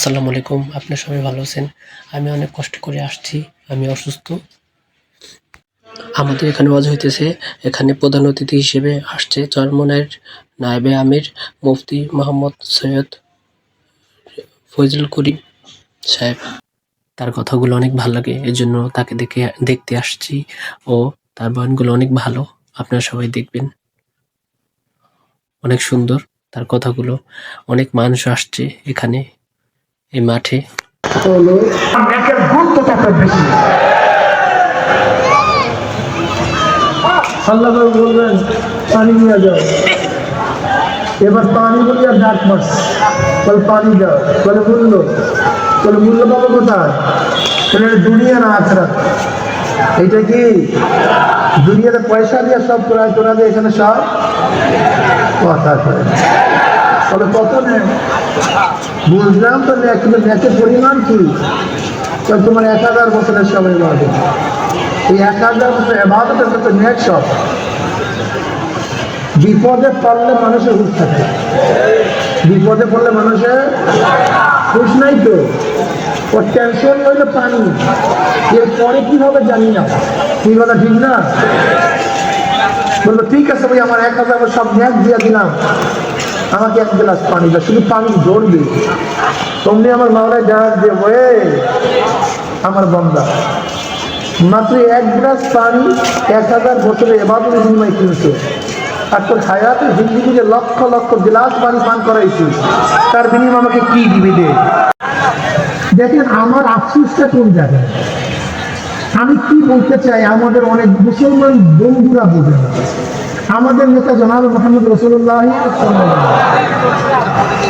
আসসালামু আলাইকুম। আপনারা সবাই ভালো আছেন? আমি অনেক কষ্ট করে আসছি। আমি অসুস্থ। আমাদের এখানে ওয়াজ হইতেছে। এখানে প্রধান অতিথি হিসেবে আসছে চরমনাইয়ের নায়েবে আমির মুফতি মোহাম্মদ সৈয়দ ফয়জুল করিম সাহেব। তার কথাগুলো অনেক ভাল লাগে, এজন্য তাকে দেখতে আসছি ও তার বয়ানগুলো অনেক ভালো। আপনারা সবাই দেখবেন। অনেক সুন্দর তার কথাগুলো। অনেক মানুষ আসছে এখানে এই মাঠে। হলো নেকের গুরুত্ব তত বেশি। আল্লাহ বলবেন পানি নিয়ে যাও, এবার পানি বলি আর ডাক মাস বলে পানি দাও, বলে মূল্য পাবো কোথায়? দুনিয়া না আখেরাত। এইটা কি দুনিয়াতে পয়সা দিয়ে সব তোরা দিয়ে এখানে সব কথা করে তবে কত নেই বুঝলাম তো। নেকের পরিমাণ কি? তোমার 1000 বছরের সব ইবাদত, এই 1000 বছর ইবাদতের মতো নেক সব। বিপদে পড়লে মানুষের হুঁশ থাকে, বিপদে পড়লে মানুষের হুঁশ নাই তো। ওর টেনশন হইলো পানি, এরপরে কি হবে জানি না। কি কথা ঠিক না? বললো ঠিক আছে ভাই, আমার 1000 সব নেক দিয়ে দিলাম, আমাকে 1 গ্লাস পানি দাও, শুধু পানি ধরবি। তোমনি আমার মাওলায় ডাক দিয়ে ওয়ে আমার বান্দা মাত্র 1 গ্লাস পানি 1000 বছরের ইবাদতের বিনিময়ে কিনছে, আর তোর হায়াতের জিন্দেগিতে লক্ষ লক্ষ গ্লাস পানি পান করাইছি, তার বিনিময়ে আমাকে কি দিবি দে। দেখেন আমার আফসোসটা কোন জায়গায়। আমি কি বলতে চাই, আমাদের অনেক মুসলমান বন্ধুরা বোঝে না। আমাদের নেতা জনাব মোহাম্মদ রাসূলুল্লাহ,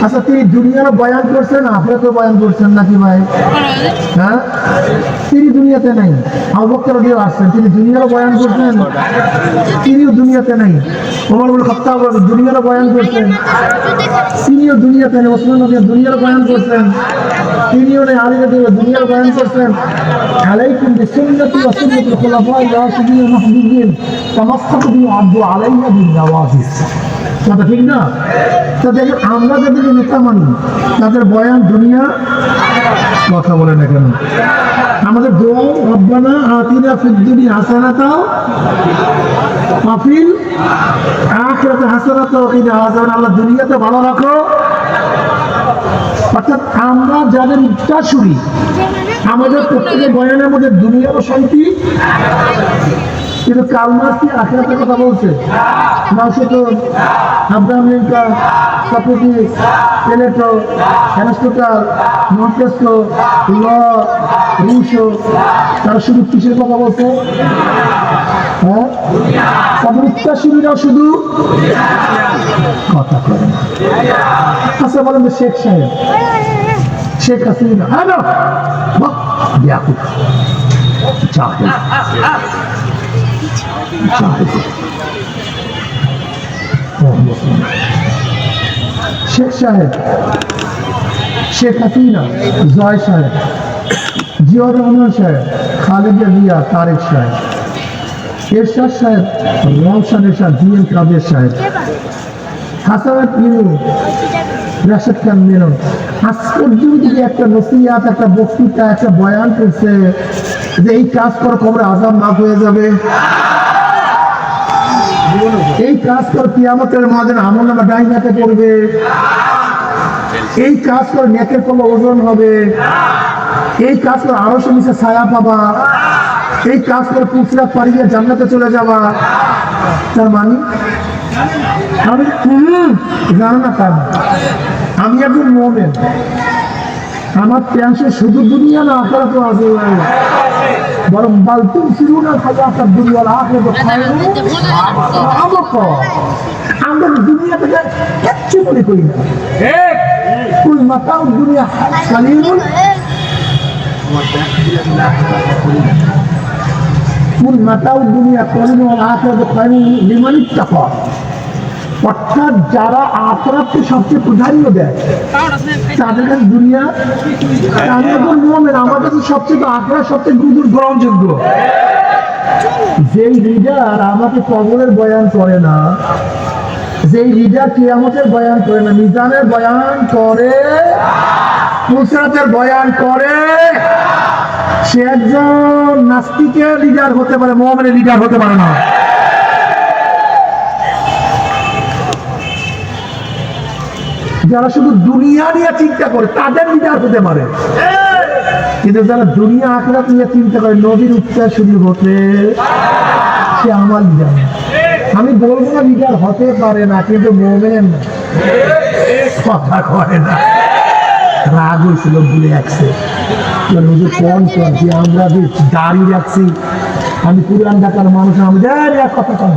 আচ্ছা তিনি দুনিয়ার বয়ান করছেন, আখিরাতেও বয়ান করছেন নাকি ভাই? হ্যাঁ, তিনি দুনিয়াতে নাই। আবু বকর রাদিয়াল্লাহু আনহু আসছেন, তিনি দুনিয়ারও বয়ান করছেন, তিনিও দুনিয়াতে নাই। ওমর ইবনে খাত্তাব দুনিয়ারও বয়ান করছেন, তিনিও দুনিয়াতে নেই। ওসমান রাদিয়াল্লাহু দুনিয়ার বয়ান করছেন, তিনিও নেই। আলী রাদিয়াল্লাহু দুনিয়ার বয়ান করছেন। আলাইকুম বিসুন্নতি ওয়া সুন্নাতিল খুলাফায়ে রাশিদিন মাহদুদিন তামাসসাকু বিহি আদু আলাইহা বিন-নাওয়াজিজ। কথা ঠিক না? তো দেখেন আমরা যাদের নেতা মানি তাদের বয়ান দুনিয়া কথা বলে না কেন? আমাদের দোয়া রব্বানা আতিনা ফিদ দুনিয়া হাসানাতাও ওয়া ফিল আখিরাতি হাসানাতাও ওয়া কিনা আযাবান। আল্লাহ দুনিয়াতে ভালো রাখো। অর্থাৎ আমরা যাদের উত্তরসূরি, আমাদের প্রত্যেকের বয়ানের মধ্যে দুনিয়ারও শান্তি, কিন্তু কালমাস কি আখিরাতের কথা বলছে না? শুধু Abraham Lincoln, Socrates, Plato, Aristotle, Montesquieu, Rousseau, তারা শুধু কিসের কথা বলছে? হ্যাঁ, তাদের উত্তরসূরিরাও শুধু কথা করে। আচ্ছা বলেন তো শেখ সাহেব, শেখ হাসিনা, হ্যাঁ না ব্যাকুল জাহেল শেখ সাহেব, শেখ হাসিনা, জয় সাহেব, জিয়াউর রহমান সাহেব, খালেদা জিয়া, তারেক সাহেব, এরশাদ সাহেব, রওশন এরশাদ, জিএম কাদের সাহেব, হাসানাত ইউনূস, রাশেদ খান মেনন, আজ পর্যন্ত যদি একটা নসিহত, একটা বক্তৃতা, একটা বয়ান করছে যে এই কাজ করে কবরে আযাব মাফ হয়ে যাবে, এই কাজ করে কিয়ামতের ময়দানে আমলনামা ডাইনাতে পড়বে, এই কাজ করে নেকের পাল্লা ওজন হবে, এই কাজ করে আরশের নিচে ছায়া পাবা, এই কাজ করে পুসরাত পাড়ি দিয়ে জান্নাতে চলে যাবা, তার মানে আমি জানো না কার, আমি একজন মুমিন, আমার টেনশন শুধু দুনিয়া না আখিরাতও আছে। বরং বালতুম সিরুনা হায়াতাদ দুনিয়া ওয়াল আখিরাতু খায়রুন ওয়া আবকা। আমরা দুনিয়া থেকে কিচ্ছু মনে করি না। ঠিক, কুল মাতাউ দুনিয়া কালিলুন কুল মাতাউ দুনিয়া কালিলুন ওয়াল আখিরাতু খায়রুন লিমান ইত্তাকা। অর্থাৎ যারা আখিরাতকে সবচেয়ে প্রাধান্য দেয় তাদের কাছে দুনিয়া, আমার কাছে সবচেয়ে আখিরাত সবচেয়ে গ্রহণযোগ্য। যেই লিডার আমাকে কবরের বয়ান করে না, যেই লিডার কিয়ামতের বয়ান করে না, মিজানের বয়ান করে, ফুলসিরাতের বয়ান করে, সে একজন নাস্তিকের লিডার হতে পারে, মুমিনের লিডার হতে পারে না। যারা শুধু দুনিয়া নিয়ে চিন্তা করে তাদের লিডার হতে পারে, কিন্তু যারা দুনিয়া আখিরাত নিয়ে চিন্তা করে নবীর উচ্চার শুরু হতে, সে আমার লিডার। আমি বলবো না লিডার হতে পারে না, কিন্তু মুমিন কথা কয় না। রাগ হয়েছিল ভুলে যাচ্ছে, আমরা যে দাঁড়িয়ে যাচ্ছি, আমি পুরান ঢাকার মানুষ, আমি কথা কম,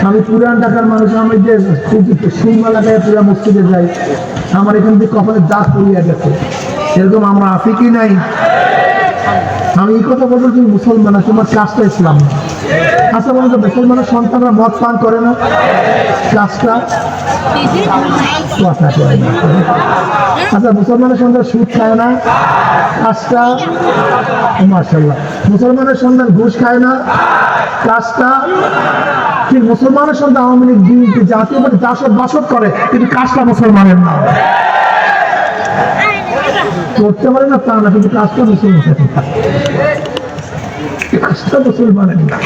আমি পুরান ঢাকার মানুষ, আমি যে সুরমা লাগায় পুরা মসজিদে যাই, আমার এখান থেকে কপালের দাগ পড়িয়া গেছে, এরকম আমরা আছি কি নাই? আমি এই কথা বলবো, তুমি মুসলমান, তোমার কাজটা ইসলাম না। আচ্ছা বলো তো, মুসলমানের সন্তানরা মদ পান করে না, কাজটা কথা করে না। আচ্ছা মুসলমানের সন্তান সুদ খায় না, কাজটা মাশাআল্লাহ। মুসলমানের সন্তান ঘুষ খায় না, কাজটা ঠিক। মুসলমানের সন্তান আওয়ামী লীগ বিএনপি জাতীয় পার্টি জাসদ বাসদ করে, কিন্তু কাজটা মুসলমানের না। করতে পারে না তা না, কিন্তু কাজটা মুসলমানের, কাজটা মুসলমানের না।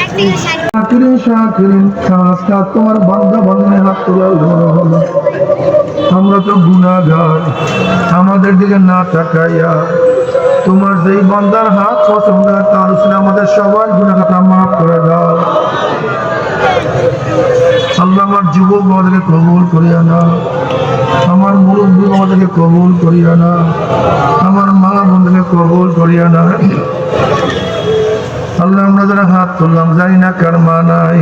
তোমার বান্দা বান্দে হাত তোলা হলো, আমরা তো গুনাহগার, আমাদের দিকে না তাকাইয়া তোমার যেই বান্দার হাত পছন্দ তার উপরে আমাদের সবার গুনাহটা মাফ করে দাও। আল্লাহ আমার যুবক আমাদেরকে কবুল করিয়া না, আমার মুরব্বী আমাদেরকে কবুল করিয়া না, আমার মা বোনদেরকে কবুল করিয়া না। আল্লাহ আমরা যারা হাত তুললাম জানি না কার মা নাই,